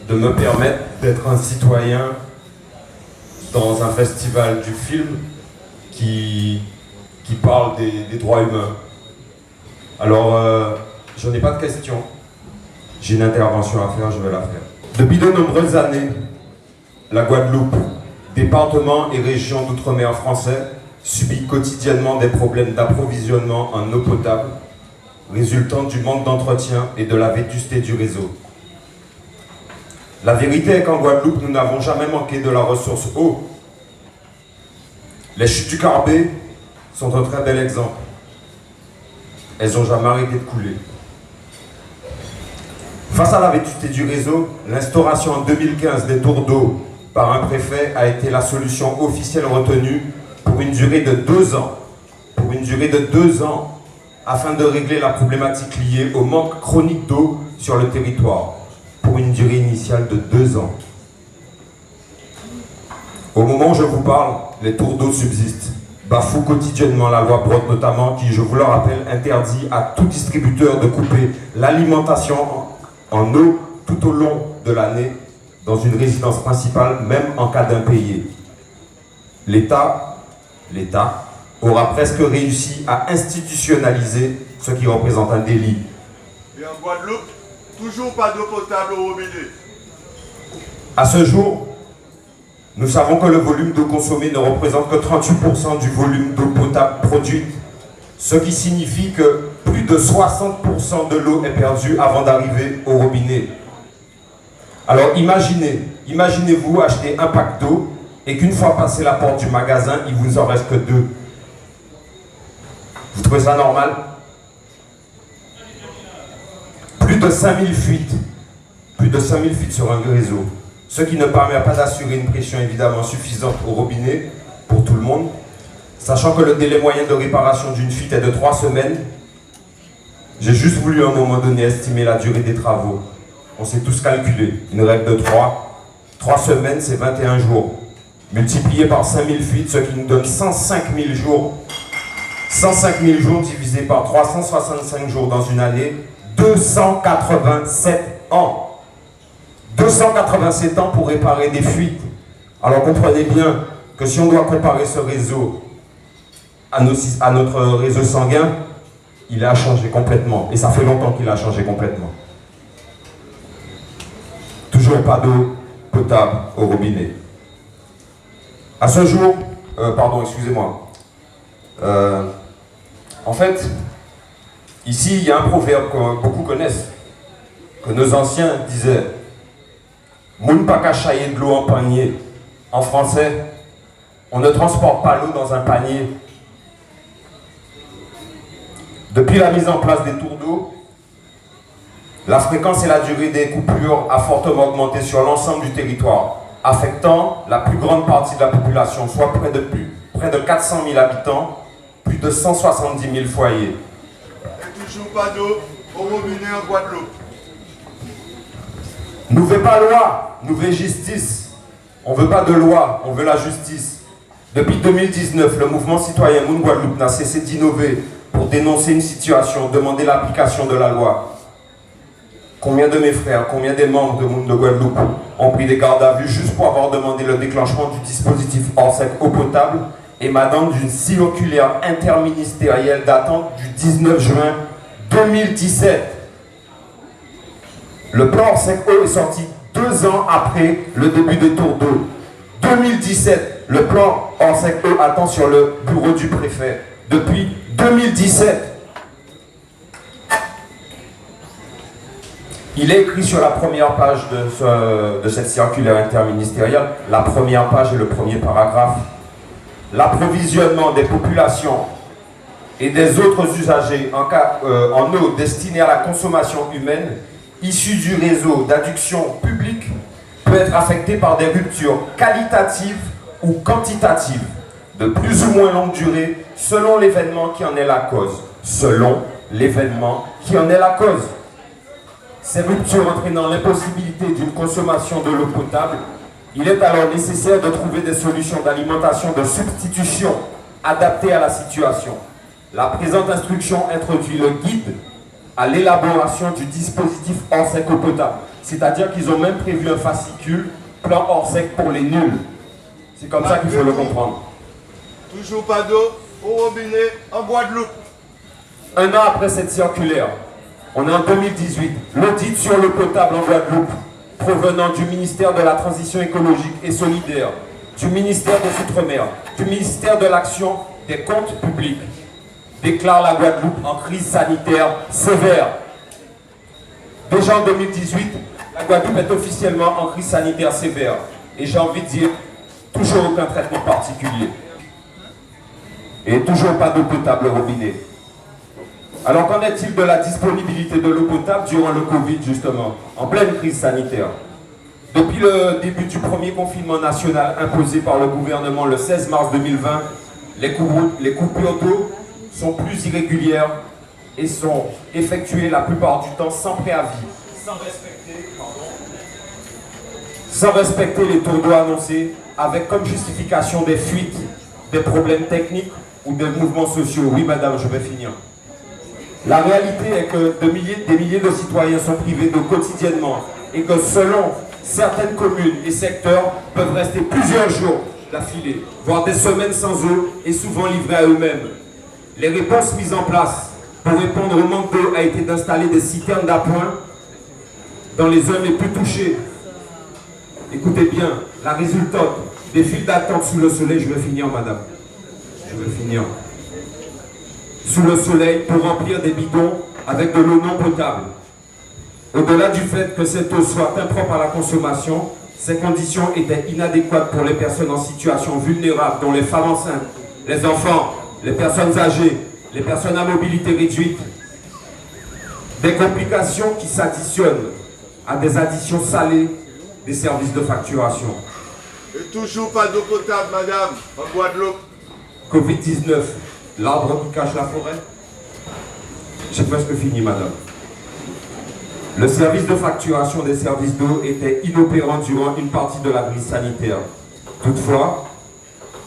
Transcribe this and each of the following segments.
de me permettre d'être un citoyen dans un festival du film qui parle des droits humains. Alors, je n'ai pas de questions. J'ai une intervention à faire, je vais la faire. Depuis de nombreuses années, la Guadeloupe, département et région d'outre-mer français, subit quotidiennement des problèmes d'approvisionnement en eau potable, résultant du manque d'entretien et de la vétusté du réseau. La vérité est qu'en Guadeloupe, nous n'avons jamais manqué de la ressource eau. Les chutes du Carbet sont un très bel exemple. Elles n'ont jamais arrêté de couler. Face à la vétusté du réseau, l'instauration en 2015 des tours d'eau par un préfet a été la solution officielle retenue pour une durée de 2 ans. Pour une durée de 2 ans, afin de régler la problématique liée au manque chronique d'eau sur le territoire. Pour une durée initiale de 2 ans. Au moment où je vous parle, les tours d'eau subsistent, bafouent quotidiennement la loi Brottes notamment, qui, je vous le rappelle, interdit à tout distributeur de couper l'alimentation en eau tout au long de l'année dans une résidence principale, même en cas d'impayé. L'État aura presque réussi à institutionnaliser ce qui représente un délit. Et en Guadeloupe, toujours pas d'eau potable au robinet. À ce jour, nous savons que le volume d'eau consommée ne représente que 38% du volume d'eau potable produite, ce qui signifie que plus de 60% de l'eau est perdue avant d'arriver au robinet. Alors imaginez-vous acheter un pack d'eau et qu'une fois passé la porte du magasin, il vous en reste que 2. Vous trouvez ça normal? Plus de 5000 fuites. Plus de 5000 fuites sur un réseau. Ce qui ne permet pas d'assurer une pression évidemment suffisante au robinet pour tout le monde. Sachant que le délai moyen de réparation d'une fuite est de 3 semaines, j'ai juste voulu à un moment donné estimer la durée des travaux. On s'est tous calculé. Une règle de 3. 3 semaines, c'est 21 jours. Multiplié par 5000 fuites, ce qui nous donne 105 000 jours. 105 000 jours divisé par 365 jours dans une année, 287 ans. 287 ans pour réparer des fuites. Alors comprenez bien que si on doit comparer ce réseau à notre réseau sanguin, il a changé complètement. Et ça fait longtemps qu'il a changé complètement. Toujours pas d'eau potable au robinet. À ce jour, excusez-moi. En fait, ici, il y a un proverbe que beaucoup connaissent, que nos anciens disaient « Moun pa ka chayer de l'eau en panier ». En français, on ne transporte pas l'eau dans un panier. Depuis la mise en place des tours d'eau, la fréquence et la durée des coupures a fortement augmenté sur l'ensemble du territoire, affectant la plus grande partie de la population, soit près de 400 000 habitants, plus de 170 000 foyers. Et toujours pas d'eau au robinet en Guadeloupe. Nous ne voulons pas loi, nous voulons justice. On ne veut pas de loi, on veut la justice. Depuis 2019, le mouvement citoyen Moun Guadeloupe n'a cessé d'innover pour dénoncer une situation, demander l'application de la loi. Combien de mes frères, combien des membres de Moun de Guadeloupe ont pris des gardes à vue juste pour avoir demandé le déclenchement du dispositif Orsec eau potable émanant d'une circulaire interministérielle datant du 19 juin 2017. Le plan Orsec eau est sorti 2 ans après le début des tours d'eau. 2017, le plan Orsec eau attend sur le bureau du préfet. Depuis 2017. Il est écrit sur la première page de cette circulaire interministérielle, la première page et le premier paragraphe. L'approvisionnement des populations et des autres usagers en eau destinée à la consommation humaine, issue du réseau d'adduction publique, peut être affecté par des ruptures qualitatives ou quantitatives, de plus ou moins longue durée, selon l'événement qui en est la cause. Selon l'événement qui en est la cause. Ces ruptures entraînant l'impossibilité d'une consommation de l'eau potable, il est alors nécessaire de trouver des solutions d'alimentation de substitution adaptées à la situation. La présente instruction introduit le guide à l'élaboration du dispositif Orsec eau potable. C'est-à-dire qu'ils ont même prévu un fascicule, plan hors sec pour les nuls. C'est comme ça qu'il faut le comprendre. Toujours pas d'eau au robinet en Guadeloupe. Un an après cette circulaire, on est en 2018, l'audit sur l'eau potable en Guadeloupe, provenant du ministère de la Transition écologique et solidaire, du ministère des Outre-mer, du ministère de l'Action des comptes publics, déclare la Guadeloupe en crise sanitaire sévère. Déjà en 2018, la Guadeloupe est officiellement en crise sanitaire sévère. Et j'ai envie de dire, toujours aucun traitement particulier. Et toujours pas d'eau potable au robinet. Alors qu'en est-il de la disponibilité de l'eau potable durant le Covid justement, en pleine crise sanitaire? Depuis le début du premier confinement national imposé par le gouvernement le 16 mars 2020, les coupures d'eau sont plus irrégulières et sont effectuées la plupart du temps sans préavis, sans respecter les taux d'eau annoncés, avec comme justification des fuites, des problèmes techniques ou des mouvements sociaux. Oui madame, je vais finir. La réalité est que des milliers de citoyens sont privés d'eau quotidiennement et que selon certaines communes et secteurs peuvent rester plusieurs jours d'affilée, voire des semaines sans eau et souvent livrés à eux-mêmes. Les réponses mises en place pour répondre au manque d'eau a été d'installer des citernes d'appoint dans les zones les plus touchées. Écoutez bien, la résultante des files d'attente sous le soleil, je vais finir madame, je vais finir. Sous le soleil pour remplir des bidons avec de l'eau non potable. Au-delà du fait que cette eau soit impropre à la consommation, ces conditions étaient inadéquates pour les personnes en situation vulnérable, dont les femmes enceintes, les enfants, les personnes âgées, les personnes à mobilité réduite. Des complications qui s'additionnent à des additions salées des services de facturation. Et toujours pas d'eau potable, madame, en Guadeloupe. Covid-19, l'arbre qui cache la forêt. J'ai presque fini, madame. Le service de facturation des services d'eau était inopérant durant une partie de la crise sanitaire. Toutefois,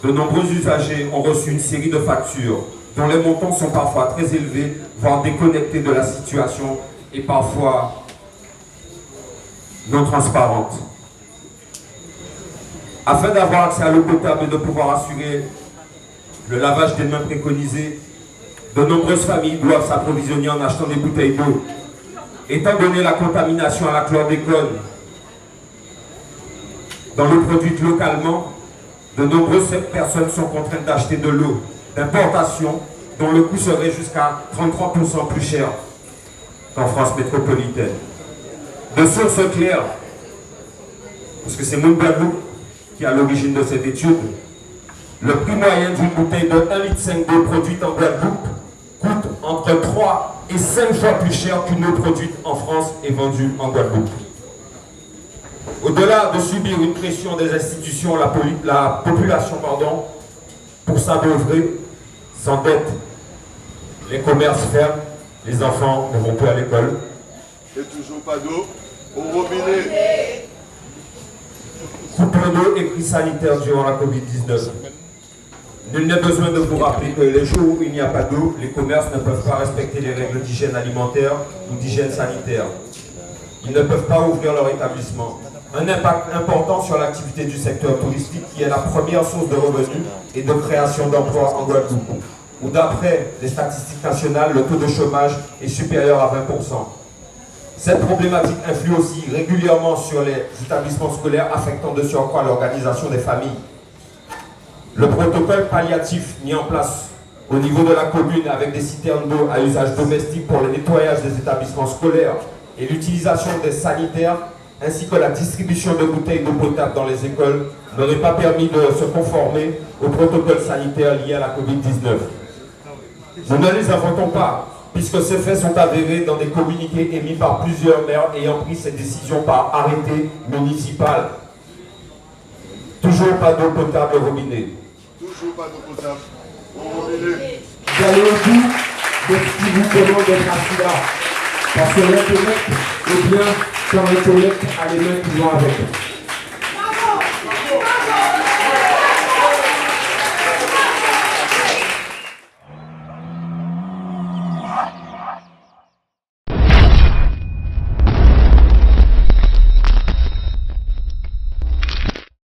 de nombreux usagers ont reçu une série de factures dont les montants sont parfois très élevés, voire déconnectés de la situation et parfois non transparentes. Afin d'avoir accès à l'eau potable et de pouvoir assurer le lavage des mains préconisé, de nombreuses familles doivent s'approvisionner en achetant des bouteilles d'eau. Étant donné la contamination à la chlordécone dans l'eau produite localement, de nombreuses personnes sont contraintes d'acheter de l'eau d'importation dont le coût serait jusqu'à 33% plus cher qu'en France métropolitaine. De sources claires, parce que c'est Moon Guadeloupe qui est à l'origine de cette étude, le prix moyen d'une bouteille de 1,5 litre d'eau produite en Guadeloupe coûte entre 3 et 5 fois plus cher qu'une eau produite en France et vendue en Guadeloupe. Au-delà de subir une pression des institutions, la population, pour s'abreuver, s'endette. Les commerces ferment, les enfants ne vont plus à l'école. Et toujours pas d'eau au robinet. Coupure d'eau et crise sanitaire durant la Covid-19. Nul n'est besoin de vous rappeler que les jours où il n'y a pas d'eau, les commerces ne peuvent pas respecter les règles d'hygiène alimentaire ou d'hygiène sanitaire. Ils ne peuvent pas ouvrir leur établissement. Un impact important sur l'activité du secteur touristique qui est la première source de revenus et de création d'emplois en Guadeloupe, où d'après les statistiques nationales, le taux de chômage est supérieur à 20%. Cette problématique influe aussi régulièrement sur les établissements scolaires, affectant de surcroît l'organisation des familles. Le protocole palliatif mis en place au niveau de la commune avec des citernes d'eau à usage domestique pour le nettoyage des établissements scolaires et l'utilisation des sanitaires ainsi que la distribution de bouteilles d'eau potable dans les écoles n'aurait pas permis de se conformer au protocole sanitaire lié à la Covid-19. Nous ne les inventons pas, puisque ces faits sont avérés dans des communiqués émis par plusieurs maires ayant pris ces décisions par arrêté municipal. Toujours pas d'eau potable au robinet. Toujours pas d'eau potable au robinet. Vous allez au bout de ce qui vous demande d'être assis là. Parce que l'intellect est bien quand l'intellect a les mains qui vont avec.